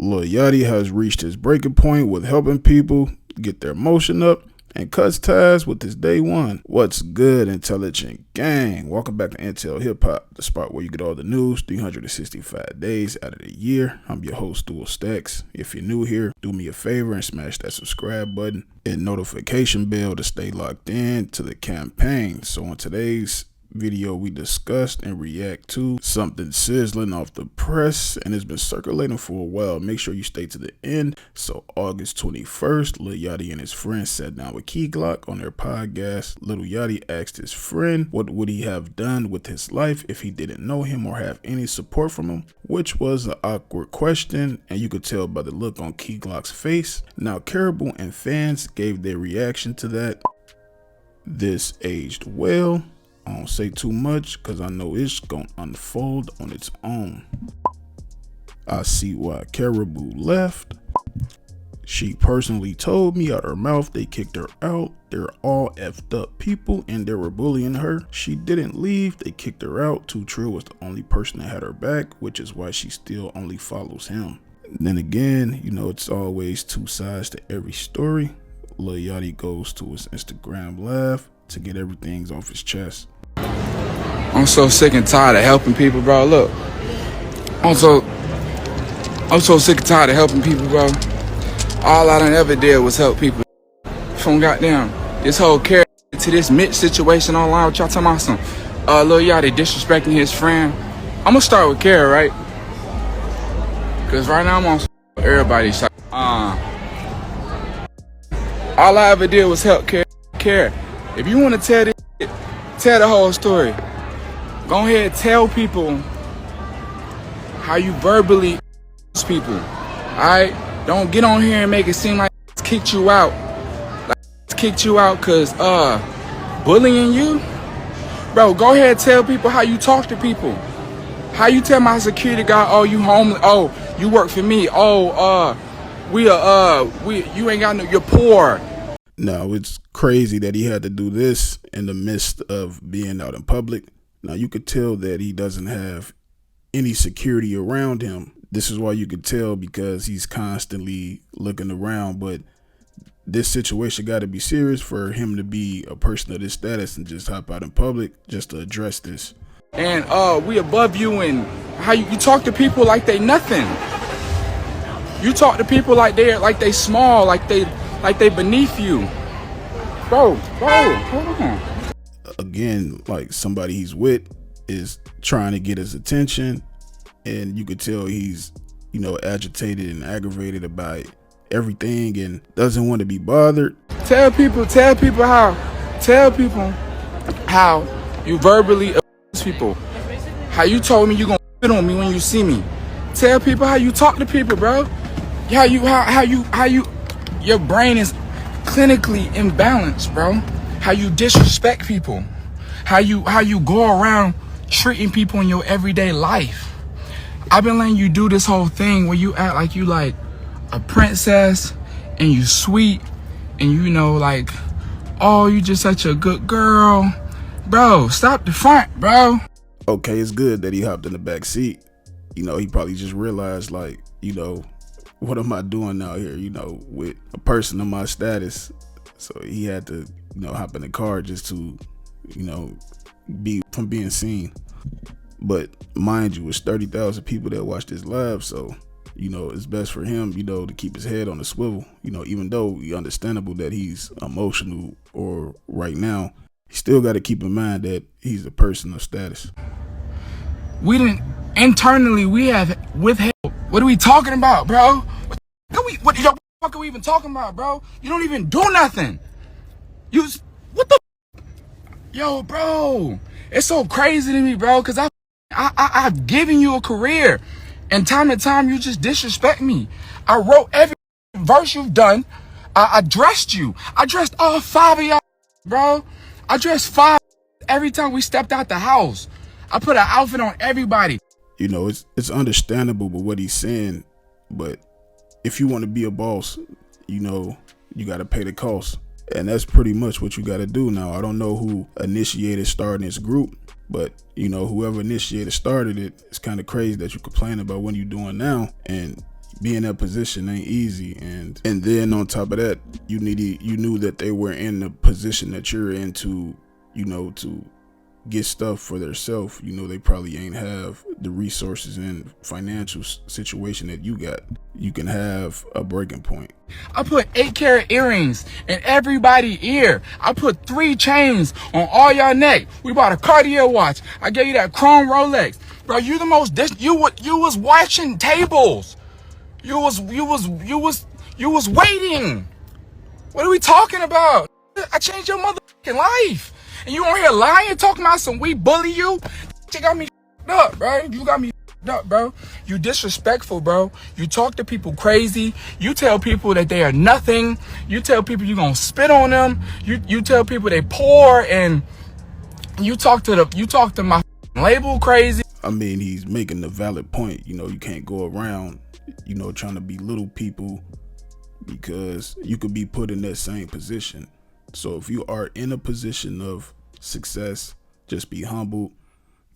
Lil Yachty has reached his breaking point with helping people get their motion up and cuts ties with his day one. What's good, intelligent gang? Welcome back to Intel Hip Hop, the spot where you get all the news 365 days out of the year. I'm your host, Dual Stacks. If you're new here, do me a favor and smash that subscribe button and notification bell to stay locked in to the campaign. So on today's video, we discussed and react to something sizzling off the press, and it's been circulating for a while. Make sure you stay to the end. So August 21st, Lil Yachty and his friend sat down with Key Glock on their podcast. Lil Yachty asked his friend what would he have done with his life if he didn't know him or have any support from him, which was an awkward question, and you could tell by the look on Key Glock's face. Now KARRAHBOOO and fans gave their reaction to that. This aged well. I don't say too much because I know it's gonna unfold on its own. I see why KARRAHBOOO left. She personally told me out her mouth they kicked her out. They're all effed up people and they were bullying her. She didn't leave, they kicked her out. Too Trill was the only person that had her back, which is why she still only follows him. And then again, you know, it's always two sides to every story. Lil Yachty goes to his Instagram live to get everything off his chest. I'm so sick and tired of helping people, bro. Look, I'm so sick and tired of helping people, bro. All I done ever did was help people. From goddamn this whole care to this Mitch situation online, what y'all talking about some Lil Yachty disrespecting his friend. I'm gonna start with Care, right? Cause right now I'm on everybody's side. All I ever did was help Care. If you want to tell this, tell the whole story. Go ahead, tell people how you verbally people. Alright? Don't get on here and make it seem like it's kicked you out. Like it's kicked you out cause bullying you. Bro, go ahead, tell people how you talk to people. How you tell my security guy, oh, you homeless, oh, you work for me, oh, you ain't got no, you're poor. Now, it's crazy that he had to do this in the midst of being out in public. Now, you could tell that he doesn't have any security around him. This is why you could tell, because he's constantly looking around. But this situation got to be serious for him to be a person of this status and just hop out in public just to address this. And we above you, and how you talk to people like they nothing. You talk to people like they small, like they beneath you. Bro, hold on. Again, like somebody he's with is trying to get his attention, and you could tell he's, you know, agitated and aggravated about everything and doesn't want to be bothered. Tell people how you verbally abuse people. How you told me you gonna spit on me when you see me. Tell people how you talk to people, bro. How you your brain is clinically imbalanced, bro. How you disrespect people. How you go around treating people in your everyday life. I've been letting you do this whole thing where you act like you like a princess and you sweet and you know like, oh, you just such a good girl. Bro, stop the front, bro. Okay, it's good that he hopped in the back seat. You know, he probably just realized like, you know, what am I doing out here, you know, with a person of my status? So he had to, you know, hop in the car just to, you know, be from being seen. But mind you, it's 30,000 people that watch this live, so, you know, it's best for him, you know, to keep his head on the swivel, you know, even though it's understandable that he's emotional or right now, he still got to keep in mind that he's a person of status. Internally, we have withheld. What are we talking about, bro? What the fuck are we even talking about, bro? You don't even do nothing. What the? Yo, bro, it's so crazy to me, bro, because I've given you a career, and time to time you just disrespect me. I wrote every verse you've done. I dressed you. I dressed all 5 of y'all, bro. I dressed 5 every time we stepped out the house. I put an outfit on everybody. You know, it's understandable with what he's saying, but if you want to be a boss, you know, you got to pay the cost. And that's pretty much what you got to do now. I don't know who initiated starting this group, but, you know, whoever initiated started it, it's kind of crazy that you complain about what you're doing now. And being in that position ain't easy, and then on top of that, you knew that they were in the position that you're in to, to get stuff for themselves. They probably ain't have the resources and financial situation that you got. You can have a breaking point. I put 8-carat earrings in everybody's ear. I put 3 chains on all y'all neck. We bought a Cartier watch. I gave you that chrome Rolex. Bro, you the most you was watching tables. You was waiting. What are we talking about? I changed your motherfucking life. And you on here lying, talking about some we bully you? You got me up, bro. You got me up, bro. You disrespectful, bro. You talk to people crazy. You tell people that they are nothing. You tell people you gonna spit on them. You tell people they poor, and you talk to my label crazy. I mean, he's making a valid point. You can't go around, trying to belittle people, because you could be put in that same position. So if you are in a position of success, just be humble,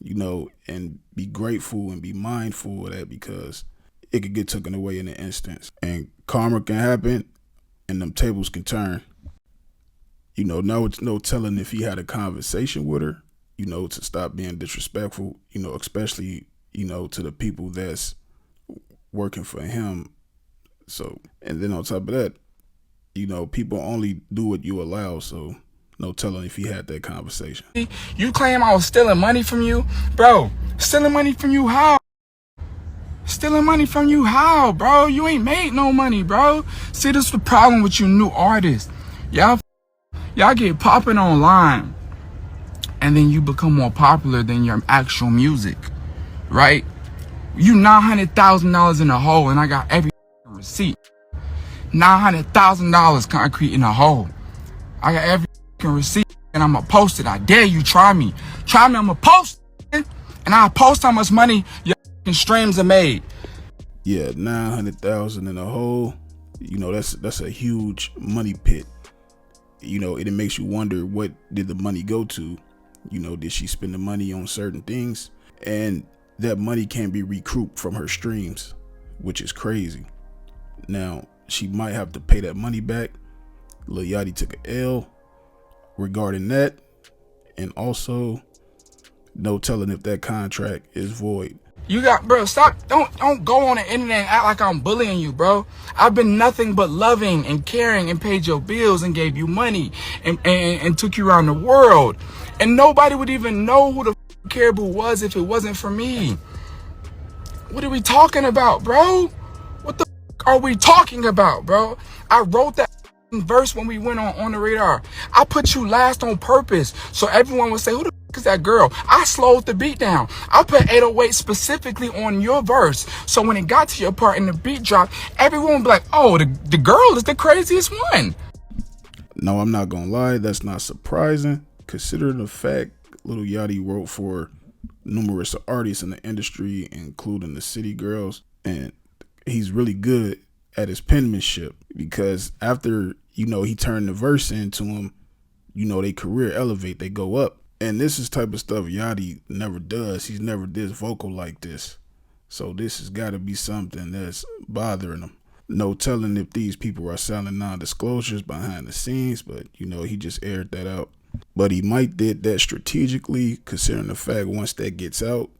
and be grateful and be mindful of that, because it could get taken away in an instance, and karma can happen and them tables can turn. Now it's no telling if he had a conversation with her, to stop being disrespectful, especially, to the people that's working for him. So, and then on top of that, people only do what you allow, so no telling if he had that conversation. You claim I was stealing money from you? Bro, stealing money from you how? Stealing money from you how, bro? You ain't made no money, bro. See, this is the problem with you new artists. Y'all get popping online, and then you become more popular than your actual music, right? You $900,000 in a hole, and I got every receipt. $900,000 concrete in a hole. I got every receipt, and I'ma post it. I dare you, try me. Try me, I'ma post it, and I'll post how much money your streams are made. Yeah, 900,000 in a hole. That's a huge money pit. It makes you wonder, what did the money go to? Did she spend the money on certain things? And that money can be recouped from her streams, which is crazy. Now, she might have to pay that money back. Lil Yachty took an L regarding that, and also no telling if that contract is void. Bro, stop. Don't go on the internet and act like I'm bullying you, bro. I've been nothing but loving and caring, and paid your bills and gave you money and took you around the world. And nobody would even know who the KARRAHBOO was if it wasn't for me. What are we talking about, bro? What the are we talking about, bro? I wrote that verse when we went on the radar. I put you last on purpose, so everyone would say, who the is that girl? I slowed the beat down. I put 808 specifically on your verse, so when it got to your part and the beat dropped, everyone would be like, oh, the girl is the craziest one. No, I'm not gonna lie, that's not surprising, considering the fact Lil Yachty wrote for numerous artists in the industry, including the City Girls, and he's really good at his penmanship, because after, he turned the verse into him, their career elevate, they go up. And this is type of stuff Yachty never does. He's never this vocal like this. So this has got to be something that's bothering him. No telling if these people are selling non-disclosures behind the scenes, but, he just aired that out. But he might did that strategically, considering the fact once that gets out,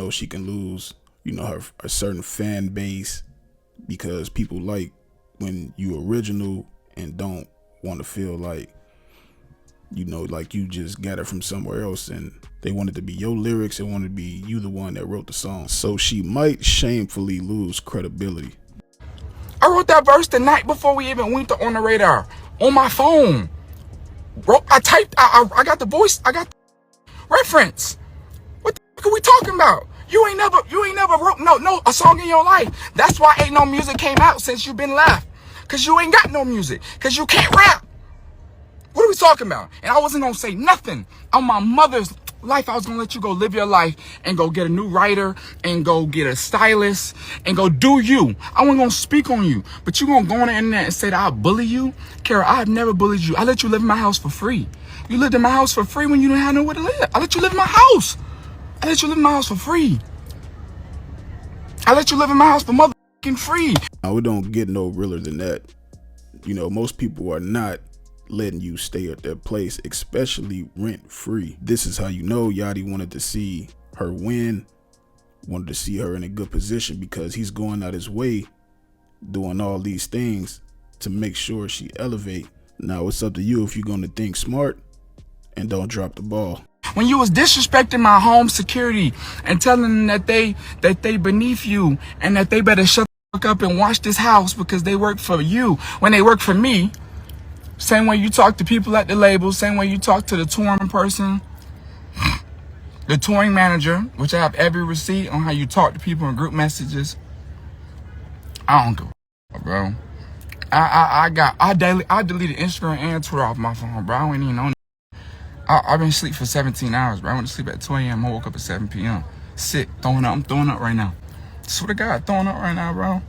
she can lose, her a certain fan base, because people like when you original and don't want to feel like, like you just got it from somewhere else, and they wanted to be your lyrics and wanted to be you the one that wrote the song. So she might shamefully lose credibility. I wrote that verse the night before we even went on the radar on my phone. I typed, I got the voice, I got the reference. What the fuck are we talking about? You ain't never wrote a song in your life. That's why ain't no music came out since you been left. Cause you ain't got no music. Cause you can't rap. What are we talking about? And I wasn't gonna say nothing on my mother's life. I was gonna let you go live your life and go get a new writer and go get a stylist and go do you. I wasn't gonna speak on you, but you gonna go on the internet and say that I bully you? Kara, I have never bullied you. I let you live in my house for free. You lived in my house for free when you didn't have nowhere to live. I let you live in my house. I let you live in my house for free. I let you live in my house for mother fucking free. Now, it don't get no realer than that. You know, most people are not letting you stay at their place, especially rent free. This is how you know Yachty wanted to see her win, wanted to see her in a good position, because he's going out his way doing all these things to make sure she elevate. Now it's up to you if you're going to think smart and don't drop the ball. When you was disrespecting my home security and telling them that they beneath you and that they better shut the fuck up and watch this house because they work for you when they work for me. Same way you talk to people at the label, same way you talk to the touring person, the touring manager, which I have every receipt on how you talk to people in group messages. I don't give a fuck, bro. I deleted Instagram and Twitter off my phone, bro. I ain't even on. I've been asleep for 17 hours, bro. I went to sleep at 2 a.m. I woke up at 7 p.m. Sick, I'm throwing up right now. Swear to God, throwing up right now, bro.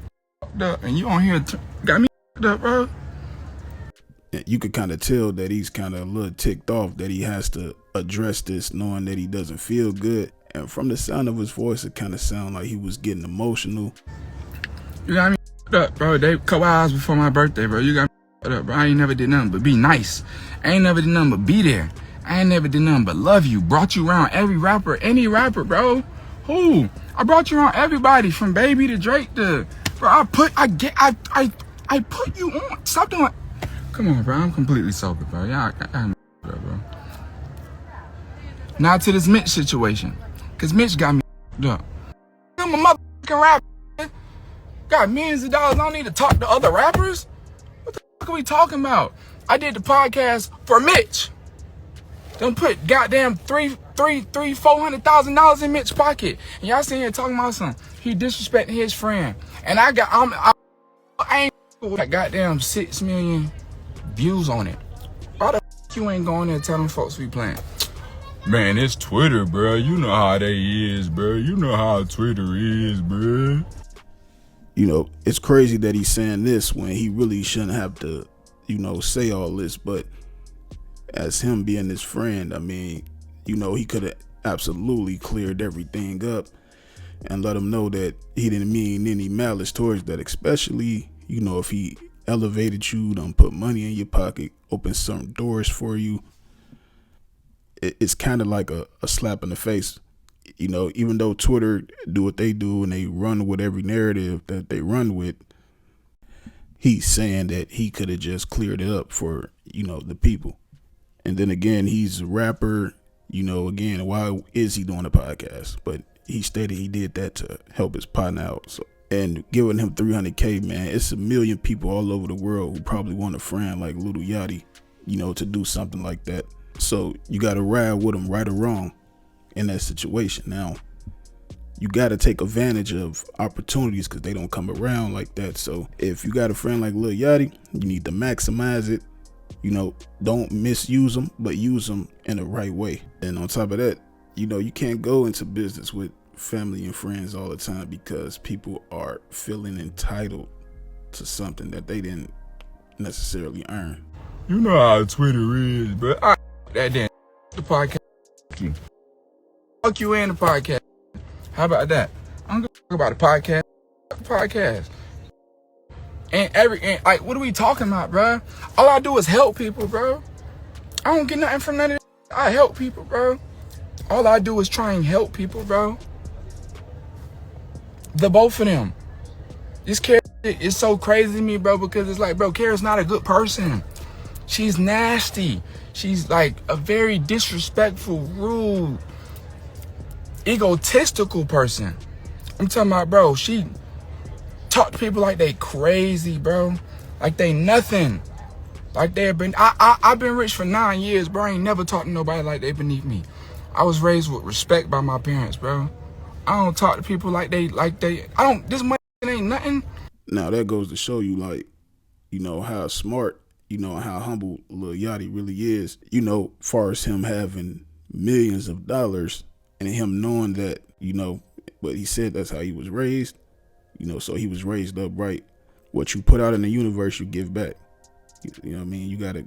And you on here got me up, bro. You could kind of tell that he's kind of a little ticked off that he has to address this, knowing that he doesn't feel good. And from the sound of his voice, it kind of sounded like he was getting emotional. You got me up, bro. They couple hours before my birthday, bro. You got me up, bro. I ain't never did nothing but be nice. I ain't never did nothing but be there. I ain't never did nothing but love you. Brought you around every rapper, any rapper, bro. Who? I brought you around everybody from Baby to Drake to, bro. I put you on. Stop doing. Come on, bro. I'm completely sober, bro. Yeah, I bro. Now to this Mitch situation, cause Mitch got me up. I'm a motherfucking rapper. Got millions of dollars. I don't need to talk to other rappers. What the fuck are we talking about? I did the podcast for Mitch. Don't put goddamn $400,000 in Mitch's pocket. And y'all sitting here talking about something. He disrespecting his friend. And I ain't got goddamn 6 million views on it. Why the fuck you ain't going there telling folks we playing? Man, it's Twitter, bro. You know how they is, bro. You know how Twitter is, bro. You know, it's crazy that he's saying this when he really shouldn't have to, you know, say all this. But as him being his friend, I mean, you know, he could have absolutely cleared everything up and let him know that he didn't mean any malice towards that, especially, you know, if he elevated you, done put money in your pocket, opened some doors for you. It's kind of like a slap in the face. You know, even though Twitter do what they do and they run with every narrative that they run with, he's saying that he could have just cleared it up for, you know, the people. And then again, he's a rapper, you know, again, why is he doing a podcast? But he stated he did that to help his partner out. So, and giving him $300K, man, it's a million people all over the world who probably want a friend like Lil Yachty, you know, to do something like that. So you got to ride with him, right or wrong, in that situation. Now, you got to take advantage of opportunities because they don't come around like that. So if you got a friend like Lil Yachty, you need to maximize it. You know, don't misuse them, but use them in the right way. And on top of that, you know, you can't go into business with family and friends all the time because people are feeling entitled to something that they didn't necessarily earn. You know how Twitter is, but that damn the podcast. Fuck you and the podcast. How about that? I'm gonna talk about the podcast. And like, what are we talking about, bro? All I do is help people, bro. I don't get nothing from none of this. I help people, bro. All I do is try and help people, bro. The both of them. This Kara is so crazy to me, bro, because it's like, bro, Kara's not a good person. She's nasty. She's like a very disrespectful, rude, egotistical person. I'm talking about, bro, she talk to people like they crazy, bro. Like they nothing. Like they've been, I've been rich for 9 years, bro. I ain't never talked to nobody like they beneath me. I was raised with respect by my parents, bro. I don't talk to people like they, this money ain't nothing. Now that goes to show you, like, you know, how smart, you know, how humble Lil Yachty really is, you know, far as him having millions of dollars and him knowing that, you know, but he said that's how he was raised, you know, so he was raised up right. What you put out in the universe, you give back. You know what I mean? You gotta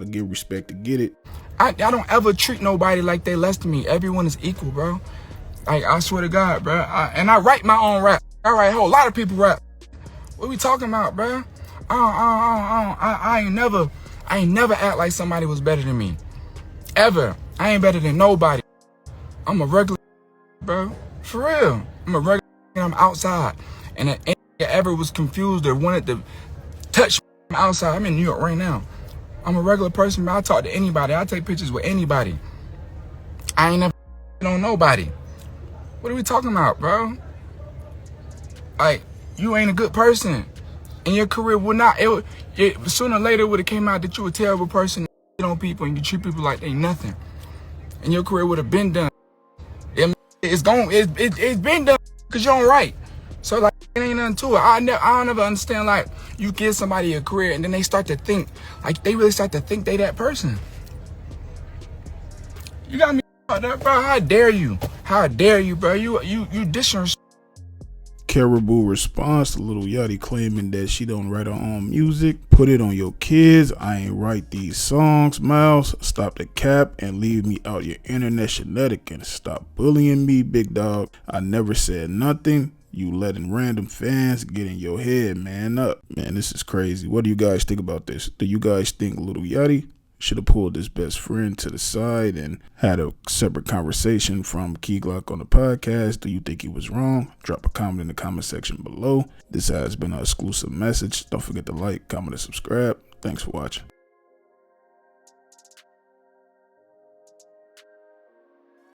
give respect to get it. I don't ever treat nobody like they less than me. Everyone is equal, bro. Like, I swear to God, bro. And I write my own rap. I write a whole lot of people rap. What we talking about, bro? I ain't never act like somebody was better than me. Ever. I ain't better than nobody. I'm a regular, bro. For real. I'm a regular, and I'm outside. And if anybody ever was confused or wanted to touch me outside, I'm in New York right now. I'm a regular person, man. I talk to anybody. I take pictures with anybody. I ain't never on nobody. What are we talking about, bro? Like, you ain't a good person. And your career will not, sooner or later it would have came out that you a terrible person on people and you treat people like they nothing. And your career would have been done. It's been done because you don't write. So like, it ain't nothing to it. I don't ever understand, like, you give somebody a career and then they start to think, like, they really start to think they that person. You got me out there, bro. How dare you? How dare you, bro? You disrespect. KARRAHBOO responds to Lil Yachty claiming that she don't write her own music. Put it on your kids. I ain't write these songs, Miles. Stop the cap and leave me out your internet shenanigans. Stop bullying me, big dog. I never said nothing. You letting random fans get in your head, man up. Man, this is crazy. What do you guys think about this? Do you guys think Lil Yachty should have pulled his best friend to the side and had a separate conversation from Key Glock on the podcast? Do you think he was wrong? Drop a comment in the comment section below. This has been an exclusive message. Don't forget to like, comment, and subscribe. Thanks for watching.